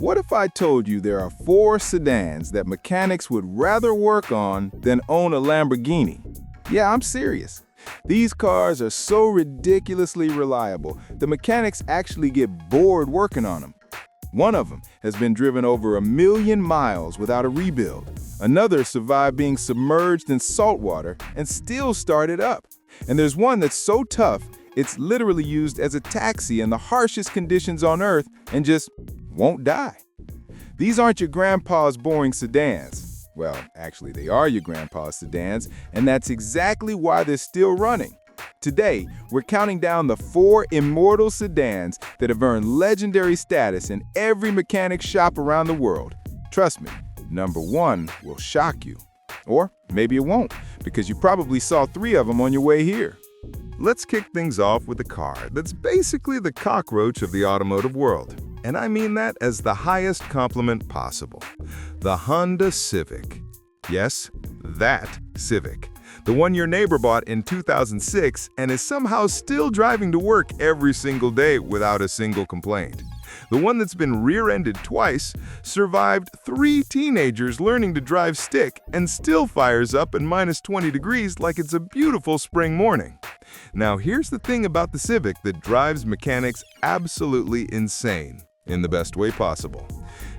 What if I told you there are 4 sedans that mechanics would rather work on than own a Lamborghini? Yeah, I'm serious. These cars are so ridiculously reliable, the mechanics actually get bored working on them. One of them has been driven over 1 million miles without a rebuild. Another survived being submerged in salt water and still started up. And there's one that's so tough, it's literally used as a taxi in the harshest conditions on Earth and just won't die. These aren't your grandpa's boring sedans. Well, actually, they are your grandpa's sedans, and that's exactly why they're still running. Today, we're counting down the 4 Immortal sedans that have earned legendary status in every mechanic shop around the world. Trust me, number 1 will shock you. Or maybe it won't, because you probably saw 3 of them on your way here. Let's kick things off with a car that's basically the cockroach of the automotive world. And I mean that as the highest compliment possible. The Honda Civic. Yes, that Civic. The one your neighbor bought in 2006 and is somehow still driving to work every single day without a single complaint. The one that's been rear-ended twice, survived 3 teenagers learning to drive stick, and still fires up at minus 20 degrees like it's a beautiful spring morning. Now here's the thing about the Civic that drives mechanics absolutely insane, in the best way possible.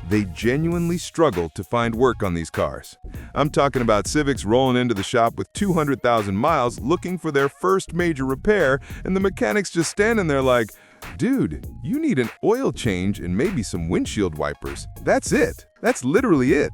They genuinely struggle to find work on these cars. I'm talking about Civics rolling into the shop with 200,000 miles looking for their first major repair, and the mechanic's just standing there like, dude, you need an oil change and maybe some windshield wipers. That's it. That's literally it.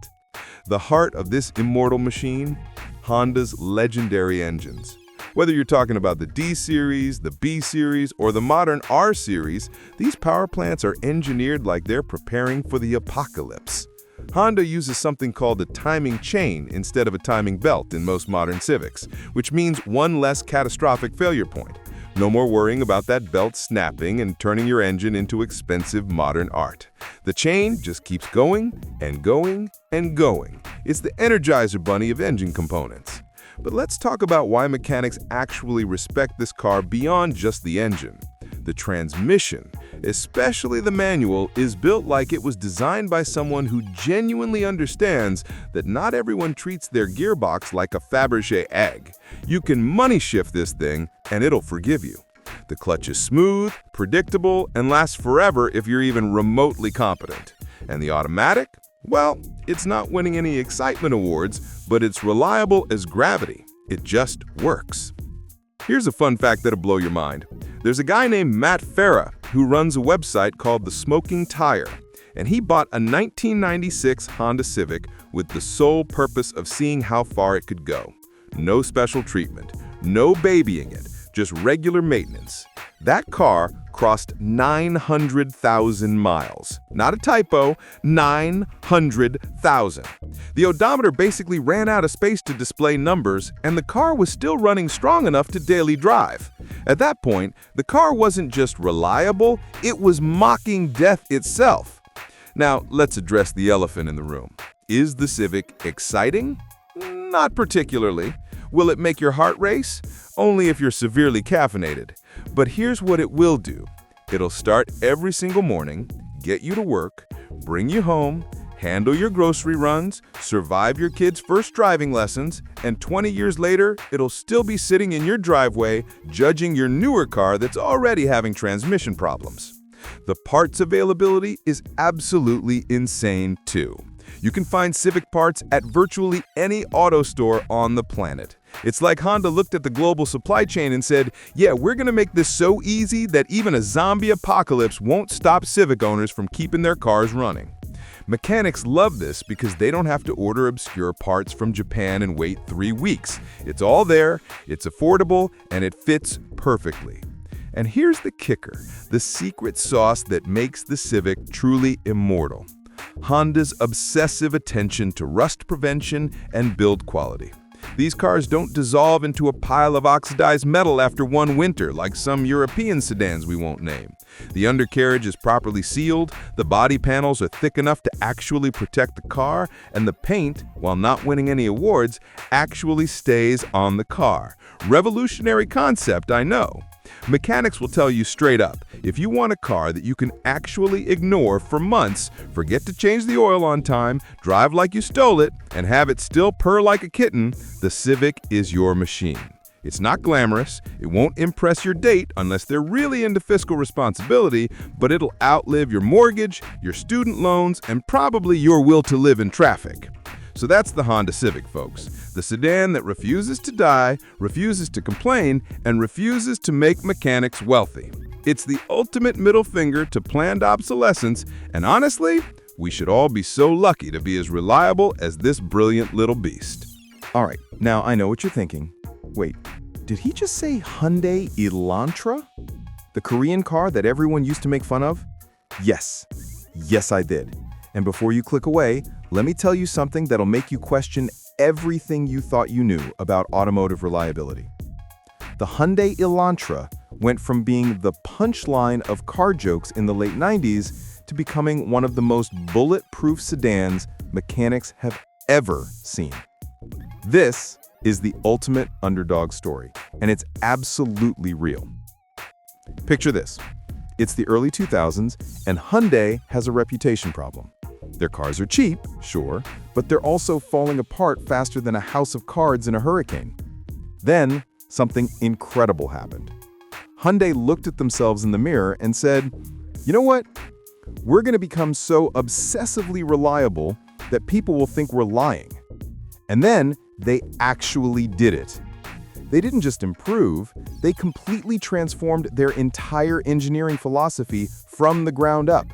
The heart of this immortal machine? Honda's legendary engines. Whether you're talking about the D-Series, the B-Series, or the modern R-Series, these power plants are engineered like they're preparing for the apocalypse. Honda uses something called a timing chain instead of a timing belt in most modern Civics, which means one less catastrophic failure point. No more worrying about that belt snapping and turning your engine into expensive modern art. The chain just keeps going and going and going. It's the Energizer Bunny of engine components. But let's talk about why mechanics actually respect this car beyond just the engine. The transmission, especially the manual, is built like it was designed by someone who genuinely understands that not everyone treats their gearbox like a Fabergé egg. You can money shift this thing and it'll forgive you. The clutch is smooth, predictable, and lasts forever if you're even remotely competent. And the automatic? Well, it's not winning any excitement awards, but it's reliable as gravity. It just works. Here's a fun fact that'll blow your mind. There's a guy named Matt Farah who runs a website called The Smoking Tire, and he bought a 1996 Honda Civic with the sole purpose of seeing how far it could go. No special treatment, no babying it, just regular maintenance. That car crossed 900,000 miles. Not a typo, 900,000. The odometer basically ran out of space to display numbers, and the car was still running strong enough to daily drive. At that point, the car wasn't just reliable, it was mocking death itself. Now, let's address the elephant in the room. Is the Civic exciting? Not particularly. Will it make your heart race? Only if you're severely caffeinated. But here's what it will do. It'll start every single morning, get you to work, bring you home, handle your grocery runs, survive your kids' first driving lessons, and 20 years later, it'll still be sitting in your driveway, judging your newer car that's already having transmission problems. The parts availability is absolutely insane too. You can find Civic parts at virtually any auto store on the planet. It's like Honda looked at the global supply chain and said, yeah, we're going to make this so easy that even a zombie apocalypse won't stop Civic owners from keeping their cars running. Mechanics love this because they don't have to order obscure parts from Japan and wait 3 weeks. It's all there, it's affordable, and it fits perfectly. And here's the kicker, the secret sauce that makes the Civic truly immortal. Honda's obsessive attention to rust prevention and build quality. These cars don't dissolve into a pile of oxidized metal after one winter like some European sedans we won't name. The undercarriage is properly sealed, the body panels are thick enough to actually protect the car, and the paint, while not winning any awards, actually stays on the car. Revolutionary concept, I know. Mechanics will tell you straight up, if you want a car that you can actually ignore for months, forget to change the oil on time, drive like you stole it, and have it still purr like a kitten, the Civic is your machine. It's not glamorous, it won't impress your date unless they're really into fiscal responsibility, but it'll outlive your mortgage, your student loans, and probably your will to live in traffic. So that's the Honda Civic, folks. The sedan that refuses to die, refuses to complain, and refuses to make mechanics wealthy. It's the ultimate middle finger to planned obsolescence, and honestly, we should all be so lucky to be as reliable as this brilliant little beast. All right, now I know what you're thinking. Wait, did he just say Hyundai Elantra? The Korean car that everyone used to make fun of? Yes, I did. And before you click away, let me tell you something that'll make you question everything you thought you knew about automotive reliability. The Hyundai Elantra went from being the punchline of car jokes in the late 90s to becoming one of the most bulletproof sedans mechanics have ever seen. This is the ultimate underdog story, and it's absolutely real. Picture this. It's the early 2000s, and Hyundai has a reputation problem. Their cars are cheap, sure, but they're also falling apart faster than a house of cards in a hurricane. Then, something incredible happened. Hyundai looked at themselves in the mirror and said, you know what? We're going to become so obsessively reliable that people will think we're lying. And then, they actually did it. They didn't just improve, they completely transformed their entire engineering philosophy from the ground up.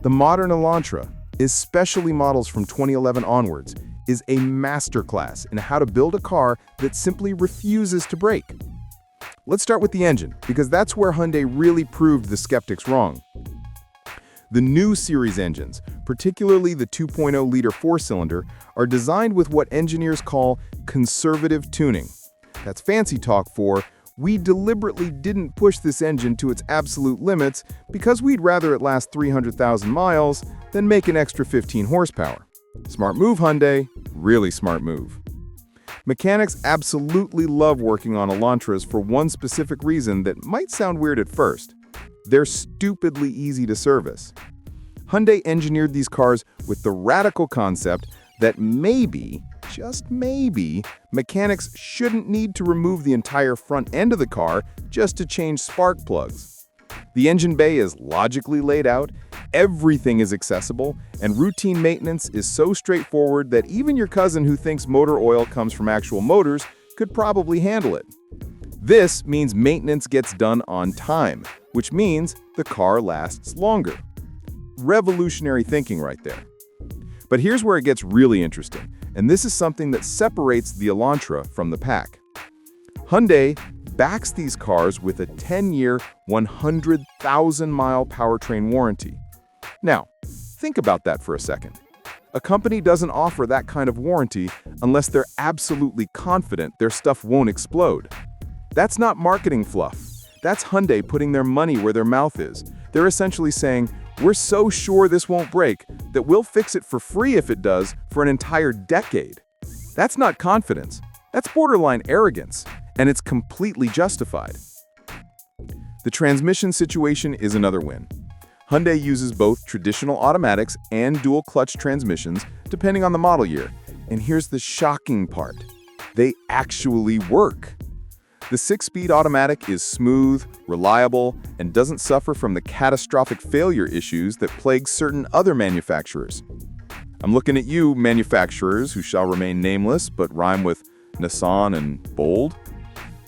The modern Elantra, especially models from 2011 onwards, is a masterclass in how to build a car that simply refuses to break. Let's start with the engine, because that's where Hyundai really proved the skeptics wrong. The new series engines, particularly the 2.0-liter four-cylinder, are designed with what engineers call conservative tuning. That's fancy talk for, we deliberately didn't push this engine to its absolute limits because we'd rather it last 300,000 miles than make an extra 15 horsepower. Smart move, Hyundai. Really smart move. Mechanics absolutely love working on Elantras for one specific reason that might sound weird at first. They're stupidly easy to service. Hyundai engineered these cars with the radical concept that maybe, just maybe, mechanics shouldn't need to remove the entire front end of the car just to change spark plugs. The engine bay is logically laid out, everything is accessible, and routine maintenance is so straightforward that even your cousin who thinks motor oil comes from actual motors could probably handle it. This means maintenance gets done on time, which means the car lasts longer. Revolutionary thinking right there. But here's where it gets really interesting, and this is something that separates the Elantra from the pack. Hyundai backs these cars with a 10-year, 100,000-mile powertrain warranty. Now, think about that for a second. A company doesn't offer that kind of warranty unless they're absolutely confident their stuff won't explode. That's not marketing fluff. That's Hyundai putting their money where their mouth is. They're essentially saying, we're so sure this won't break that we'll fix it for free if it does for an entire decade. That's not confidence. That's borderline arrogance, and it's completely justified. The transmission situation is another win. Hyundai uses both traditional automatics and dual-clutch transmissions, depending on the model year. And here's the shocking part. They actually work. The 6-speed automatic is smooth, reliable, and doesn't suffer from the catastrophic failure issues that plague certain other manufacturers. I'm looking at you, manufacturers who shall remain nameless but rhyme with Nissan and bold.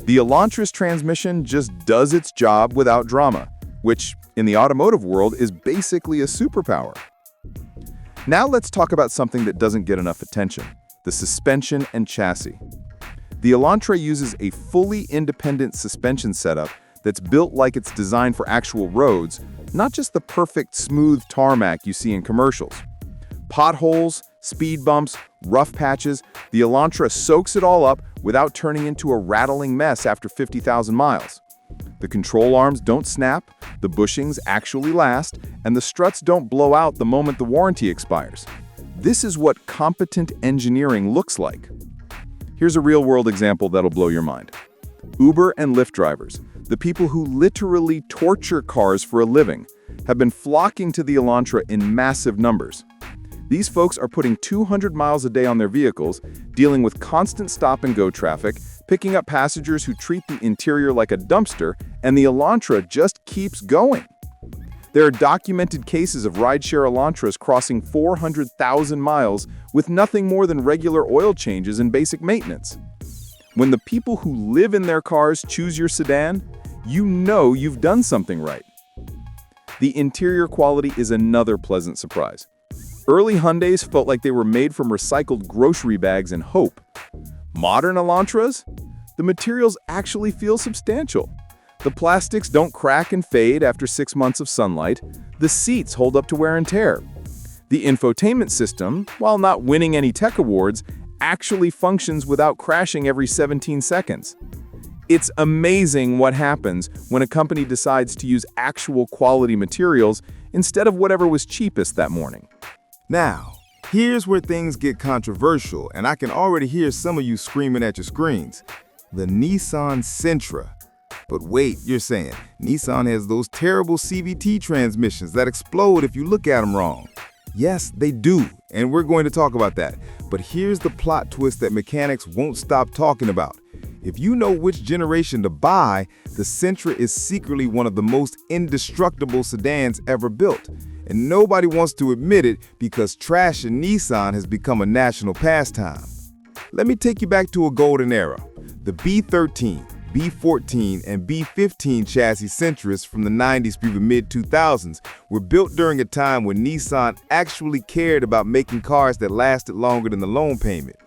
The Elantra's transmission just does its job without drama, which, in the automotive world, is basically a superpower. Now let's talk about something that doesn't get enough attention: the suspension and chassis. The Elantra uses a fully independent suspension setup that's built like it's designed for actual roads, not just the perfect smooth tarmac you see in commercials. Potholes, speed bumps, rough patches, the Elantra soaks it all up without turning into a rattling mess after 50,000 miles. The control arms don't snap, the bushings actually last, and the struts don't blow out the moment the warranty expires. This is what competent engineering looks like. Here's a real-world example that'll blow your mind. Uber and Lyft drivers. The people who literally torture cars for a living have been flocking to the Elantra in massive numbers. These folks are putting 200 miles a day on their vehicles, dealing with constant stop-and-go traffic, picking up passengers who treat the interior like a dumpster, and the Elantra just keeps going. There are documented cases of rideshare Elantras crossing 400,000 miles with nothing more than regular oil changes and basic maintenance. When the people who live in their cars choose your sedan, you know you've done something right. The interior quality is another pleasant surprise. Early Hyundais felt like they were made from recycled grocery bags and hope. Modern Elantras? The materials actually feel substantial. The plastics don't crack and fade after 6 months of sunlight. The seats hold up to wear and tear. The infotainment system, while not winning any tech awards, actually functions without crashing every 17 seconds. It's amazing what happens when a company decides to use actual quality materials instead of whatever was cheapest that morning. Now, here's where things get controversial, and I can already hear some of you screaming at your screens. The Nissan Sentra. But wait, you're saying Nissan has those terrible CVT transmissions that explode if you look at them wrong. Yes, they do, and we're going to talk about that. But here's the plot twist that mechanics won't stop talking about. If you know which generation to buy, the Sentra is secretly one of the most indestructible sedans ever built. And nobody wants to admit it because trashing Nissan has become a national pastime. Let me take you back to a golden era. The B13, B14, and B15 chassis Sentras from the 90s through the mid-2000s were built during a time when Nissan actually cared about making cars that lasted longer than the loan payment.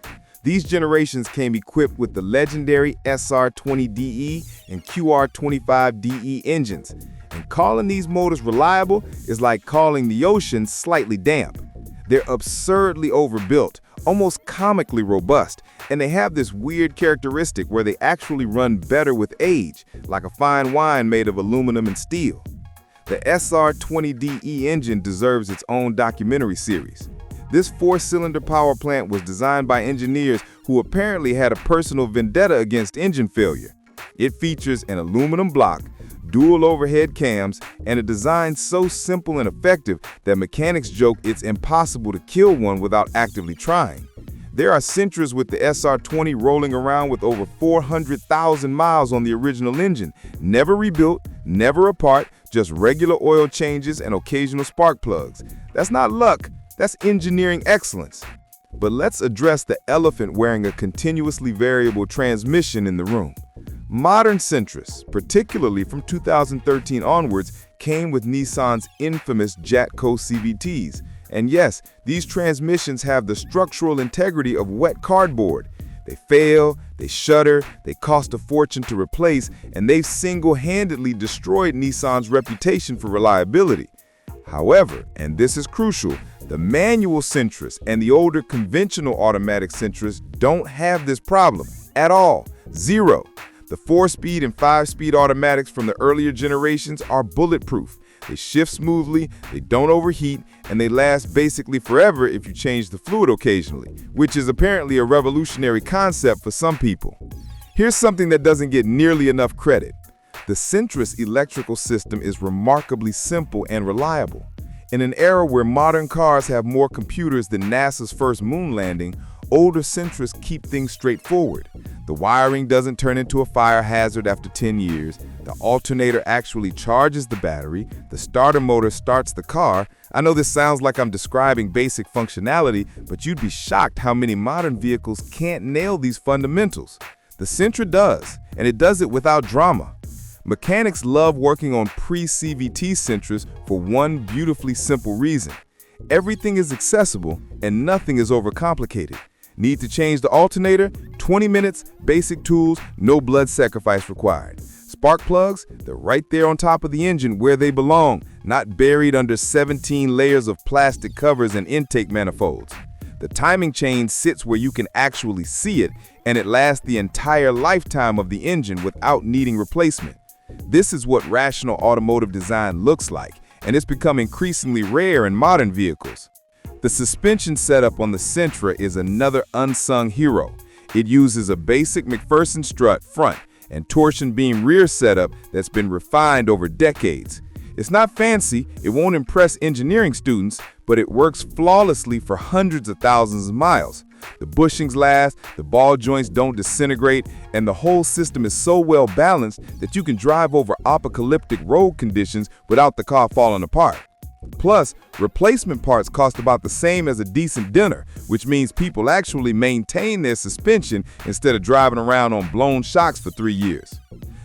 These generations came equipped with the legendary SR20DE and QR25DE engines. And calling these motors reliable is like calling the ocean slightly damp. They're absurdly overbuilt, almost comically robust, and they have this weird characteristic where they actually run better with age, like a fine wine made of aluminum and steel. The SR20DE engine deserves its own documentary series. This 4-cylinder power plant was designed by engineers who apparently had a personal vendetta against engine failure. It features an aluminum block, dual overhead cams, and a design so simple and effective that mechanics joke it's impossible to kill one without actively trying. There are Sentras with the SR20 rolling around with over 400,000 miles on the original engine, never rebuilt, never apart, just regular oil changes and occasional spark plugs. That's not luck, that's engineering excellence. But let's address the elephant wearing a continuously variable transmission in the room. Modern Sentras, particularly from 2013 onwards, came with Nissan's infamous Jatco CVTs. And yes, these transmissions have the structural integrity of wet cardboard. They fail, they shudder, they cost a fortune to replace, and they've single-handedly destroyed Nissan's reputation for reliability. However, and this is crucial, the manual Sentras and the older conventional automatic Sentras don't have this problem at all. Zero. The 4-speed and 5-speed automatics from the earlier generations are bulletproof. They shift smoothly, they don't overheat, and they last basically forever if you change the fluid occasionally, which is apparently a revolutionary concept for some people. Here's something that doesn't get nearly enough credit. The Sentra's electrical system is remarkably simple and reliable. In an era where modern cars have more computers than NASA's first moon landing, older Sentras keep things straightforward. The wiring doesn't turn into a fire hazard after 10 years. The alternator actually charges the battery. The starter motor starts the car. I know this sounds like I'm describing basic functionality, but you'd be shocked how many modern vehicles can't nail these fundamentals. The Sentra does, and it does it without drama. Mechanics love working on pre-CVT Sentras for one beautifully simple reason. Everything is accessible and nothing is overcomplicated. Need to change the alternator? 20 minutes, basic tools, no blood sacrifice required. Spark plugs? They're right there on top of the engine where they belong, not buried under 17 layers of plastic covers and intake manifolds. The timing chain sits where you can actually see it, and it lasts the entire lifetime of the engine without needing replacement. This is what rational automotive design looks like, and it's become increasingly rare in modern vehicles. The suspension setup on the Sentra is another unsung hero. It uses a basic McPherson strut front and torsion beam rear setup that's been refined over decades. It's not fancy, it won't impress engineering students, but it works flawlessly for hundreds of thousands of miles. The bushings last, the ball joints don't disintegrate, and the whole system is so well balanced that you can drive over apocalyptic road conditions without the car falling apart. Plus, replacement parts cost about the same as a decent dinner, which means people actually maintain their suspension instead of driving around on blown shocks for 3 years.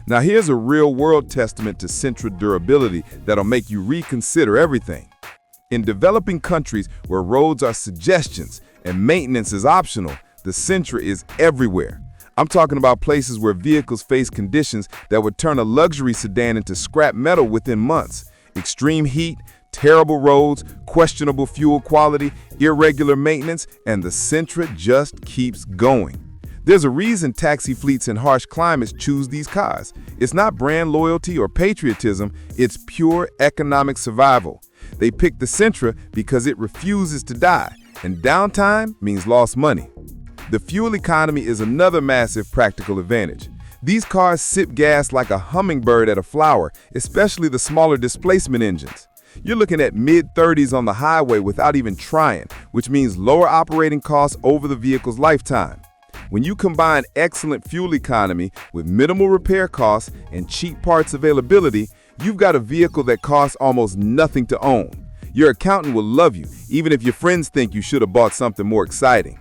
Now here's a real-world testament to Sentra durability that'll make you reconsider everything. In developing countries where roads are suggestions and maintenance is optional, the Sentra is everywhere. I'm talking about places where vehicles face conditions that would turn a luxury sedan into scrap metal within months. Extreme heat, terrible roads, questionable fuel quality, irregular maintenance, and the Sentra just keeps going. There's a reason taxi fleets in harsh climates choose these cars. It's not brand loyalty or patriotism, it's pure economic survival. They pick the Sentra because it refuses to die, and downtime means lost money. The fuel economy is another massive practical advantage. These cars sip gas like a hummingbird at a flower, especially the smaller displacement engines. You're looking at mid-30s on the highway without even trying, which means lower operating costs over the vehicle's lifetime. When you combine excellent fuel economy with minimal repair costs and cheap parts availability, you've got a vehicle that costs almost nothing to own. Your accountant will love you, even if your friends think you should have bought something more exciting.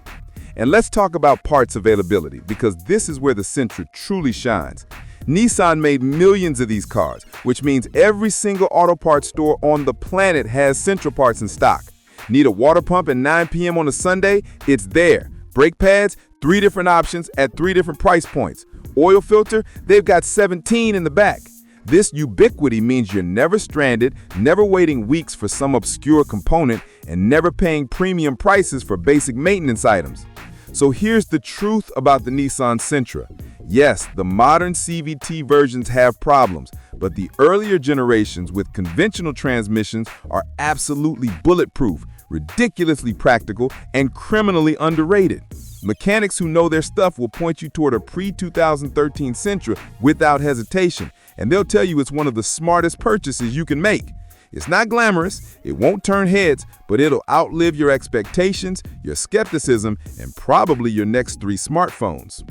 And let's talk about parts availability, because this is where the Sentra truly shines. Nissan made millions of these cars, which means every single auto parts store on the planet has Sentra parts in stock. Need a water pump at 9 p.m. on a Sunday? It's there. Brake pads? 3 different options at 3 different price points. Oil filter? They've got 17 in the back. This ubiquity means you're never stranded, never waiting weeks for some obscure component, and never paying premium prices for basic maintenance items. So here's the truth about the Nissan Sentra. Yes, the modern CVT versions have problems, but the earlier generations with conventional transmissions are absolutely bulletproof, ridiculously practical, and criminally underrated. Mechanics who know their stuff will point you toward a pre-2013 Sentra without hesitation, and they'll tell you it's one of the smartest purchases you can make. It's not glamorous, it won't turn heads, but it'll outlive your expectations, your skepticism, and probably your next 3 smartphones.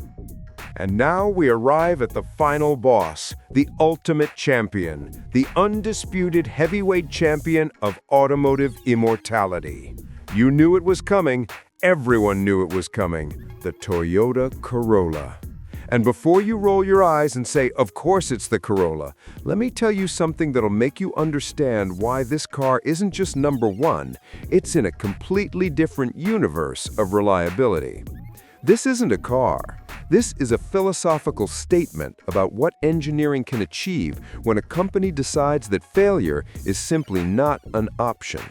And now we arrive at the final boss, the ultimate champion, the undisputed heavyweight champion of automotive immortality. You knew it was coming, everyone knew it was coming, the Toyota Corolla. And before you roll your eyes and say, of course it's the Corolla, let me tell you something that'll make you understand why this car isn't just number one, it's in a completely different universe of reliability. This isn't a car. This is a philosophical statement about what engineering can achieve when a company decides that failure is simply not an option.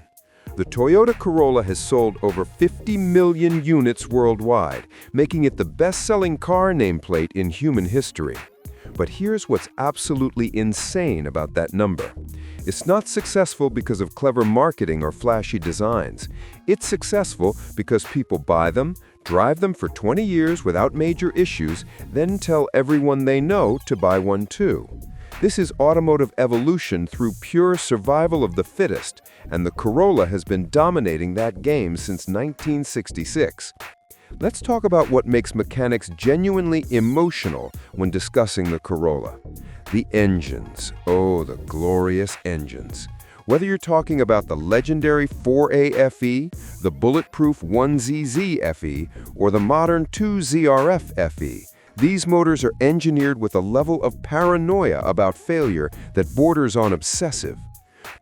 The Toyota Corolla has sold over 50 million units worldwide, making it the best-selling car nameplate in human history. But here's what's absolutely insane about that number. It's not successful because of clever marketing or flashy designs. It's successful because people buy them, drive them for 20 years without major issues, then tell everyone they know to buy one too. This is automotive evolution through pure survival of the fittest, and the Corolla has been dominating that game since 1966. Let's talk about what makes mechanics genuinely emotional when discussing the Corolla. The engines. Oh, the glorious engines. Whether you're talking about the legendary 4A FE, the bulletproof 1ZZ FE, or the modern 2ZRF FE, these motors are engineered with a level of paranoia about failure that borders on obsessive.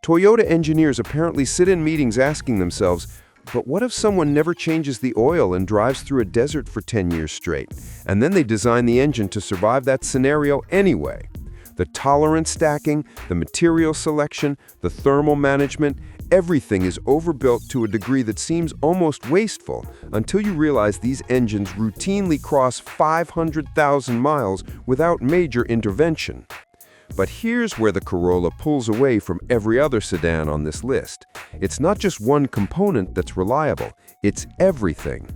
Toyota engineers apparently sit in meetings asking themselves, but what if someone never changes the oil and drives through a desert for 10 years straight? And then they design the engine to survive that scenario anyway. The tolerance stacking, the material selection, the thermal management, everything is overbuilt to a degree that seems almost wasteful until you realize these engines routinely cross 500,000 miles without major intervention. But here's where the Corolla pulls away from every other sedan on this list. It's not just one component that's reliable, it's everything.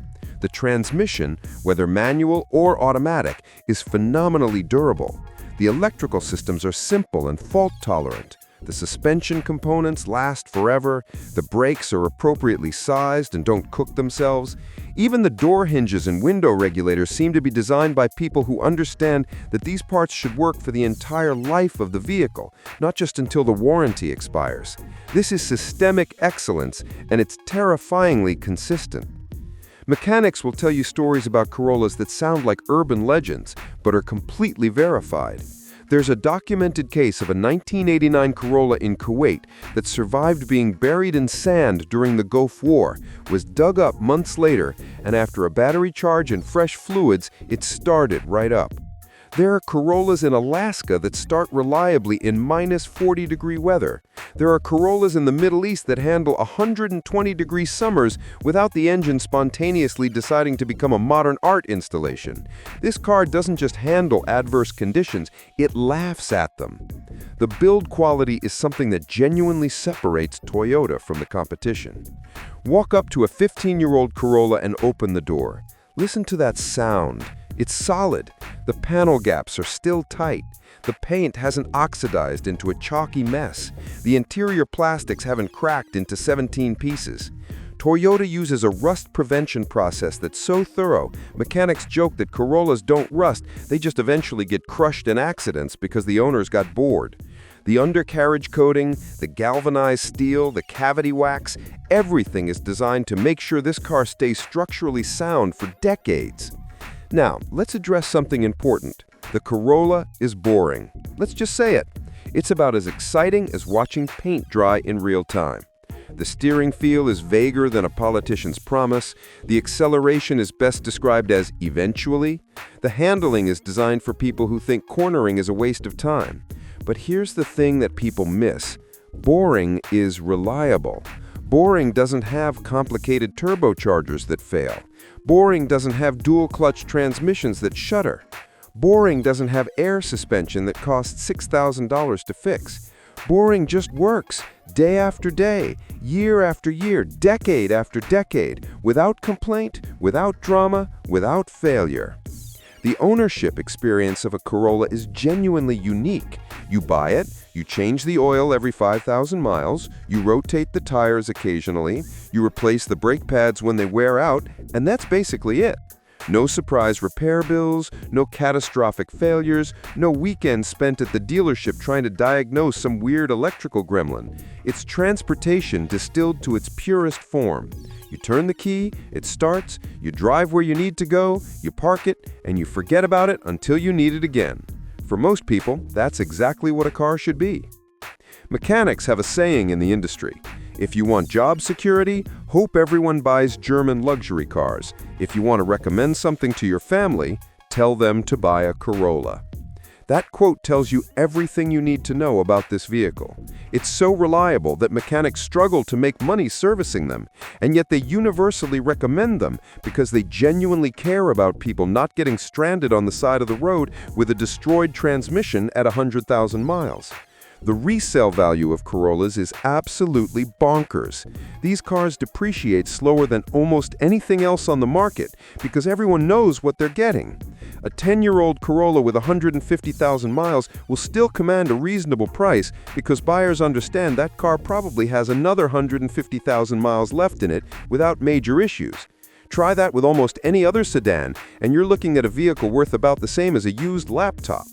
The transmission, whether manual or automatic, is phenomenally durable. The electrical systems are simple and fault-tolerant. The suspension components last forever, the brakes are appropriately sized and don't cook themselves. Even the door hinges and window regulators seem to be designed by people who understand that these parts should work for the entire life of the vehicle, not just until the warranty expires. This is systemic excellence, and it's terrifyingly consistent. Mechanics will tell you stories about Corollas that sound like urban legends, but are completely verified. There's a documented case of a 1989 Corolla in Kuwait that survived being buried in sand during the Gulf War, was dug up months later, and after a battery charge and fresh fluids, it started right up. There are Corollas in Alaska that start reliably in -40-degree weather. There are Corollas in the Middle East that handle 120-degree summers without the engine spontaneously deciding to become a modern art installation. This car doesn't just handle adverse conditions, it laughs at them. The build quality is something that genuinely separates Toyota from the competition. Walk up to a 15-year-old Corolla and open the door. Listen to that sound. It's solid. The panel gaps are still tight. The paint hasn't oxidized into a chalky mess. The interior plastics haven't cracked into 17 pieces. Toyota uses a rust prevention process that's so thorough, mechanics joke that Corollas don't rust, they just eventually get crushed in accidents because the owners got bored. The undercarriage coating, the galvanized steel, the cavity wax, everything is designed to make sure this car stays structurally sound for decades. Now, let's address something important. The Corolla is boring. Let's just say it. It's about as exciting as watching paint dry in real time. The steering feel is vaguer than a politician's promise. The acceleration is best described as eventually. The handling is designed for people who think cornering is a waste of time. But here's the thing that people miss. Boring is reliable. Boring doesn't have complicated turbochargers that fail. Boring doesn't have dual-clutch transmissions that shudder. Boring doesn't have air suspension that costs $6,000 to fix. Boring just works, day after day, year after year, decade after decade, without complaint, without drama, without failure. The ownership experience of a Corolla is genuinely unique. You buy it, you change the oil every 5,000 miles, you rotate the tires occasionally, you replace the brake pads when they wear out, and that's basically it. No surprise repair bills, no catastrophic failures, no weekends spent at the dealership trying to diagnose some weird electrical gremlin. It's transportation distilled to its purest form. You turn the key, it starts, you drive where you need to go, you park it, and you forget about it until you need it again. For most people, that's exactly what a car should be. Mechanics have a saying in the industry. If you want job security, hope everyone buys German luxury cars. If you want to recommend something to your family, tell them to buy a Corolla. That quote tells you everything you need to know about this vehicle. It's so reliable that mechanics struggle to make money servicing them, and yet they universally recommend them because they genuinely care about people not getting stranded on the side of the road with a destroyed transmission at 100,000 miles. The resale value of Corollas is absolutely bonkers. These cars depreciate slower than almost anything else on the market because everyone knows what they're getting. A 10-year-old Corolla with 150,000 miles will still command a reasonable price because buyers understand that car probably has another 150,000 miles left in it without major issues. Try that with almost any other sedan, and you're looking at a vehicle worth about the same as a used laptop.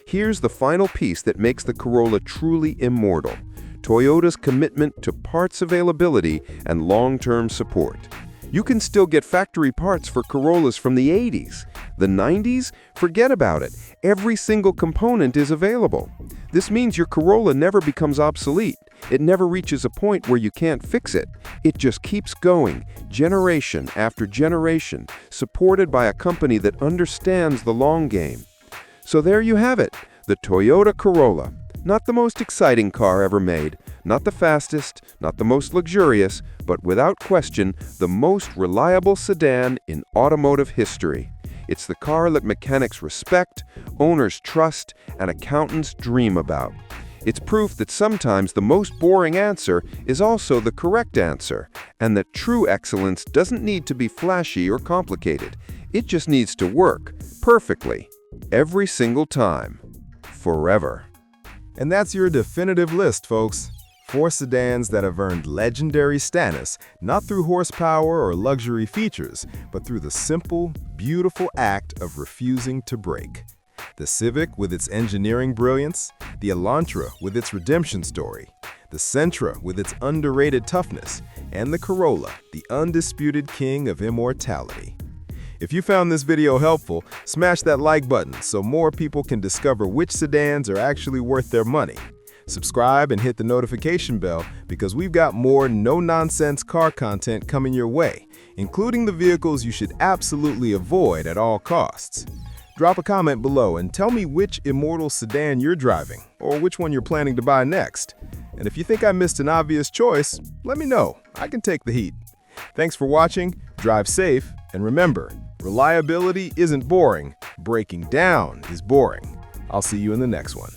Here's the final piece that makes the Corolla truly immortal: Toyota's commitment to parts availability and long-term support. You can still get factory parts for Corollas from the 80s. The 90s? Forget about it. Every single component is available. This means your Corolla never becomes obsolete. It never reaches a point where you can't fix it. It just keeps going, generation after generation, supported by a company that understands the long game. So there you have it, the Toyota Corolla. Not the most exciting car ever made, not the fastest, not the most luxurious, but without question, the most reliable sedan in automotive history. It's the car that mechanics respect, owners trust, and accountants dream about. It's proof that sometimes the most boring answer is also the correct answer, and that true excellence doesn't need to be flashy or complicated. It just needs to work perfectly, every single time, forever. And that's your definitive list, folks. 4 sedans that have earned legendary status, not through horsepower or luxury features, but through the simple, beautiful act of refusing to break. The Civic with its engineering brilliance, the Elantra with its redemption story, the Sentra with its underrated toughness, and the Corolla, the undisputed king of immortality. If you found this video helpful, smash that like button so more people can discover which sedans are actually worth their money. Subscribe and hit the notification bell because we've got more no-nonsense car content coming your way, including the vehicles you should absolutely avoid at all costs. Drop a comment below and tell me which Immortal sedan you're driving, or which one you're planning to buy next. And if you think I missed an obvious choice, let me know. I can take the heat. Thanks for watching, drive safe, and remember, reliability isn't boring, breaking down is boring. I'll see you in the next one.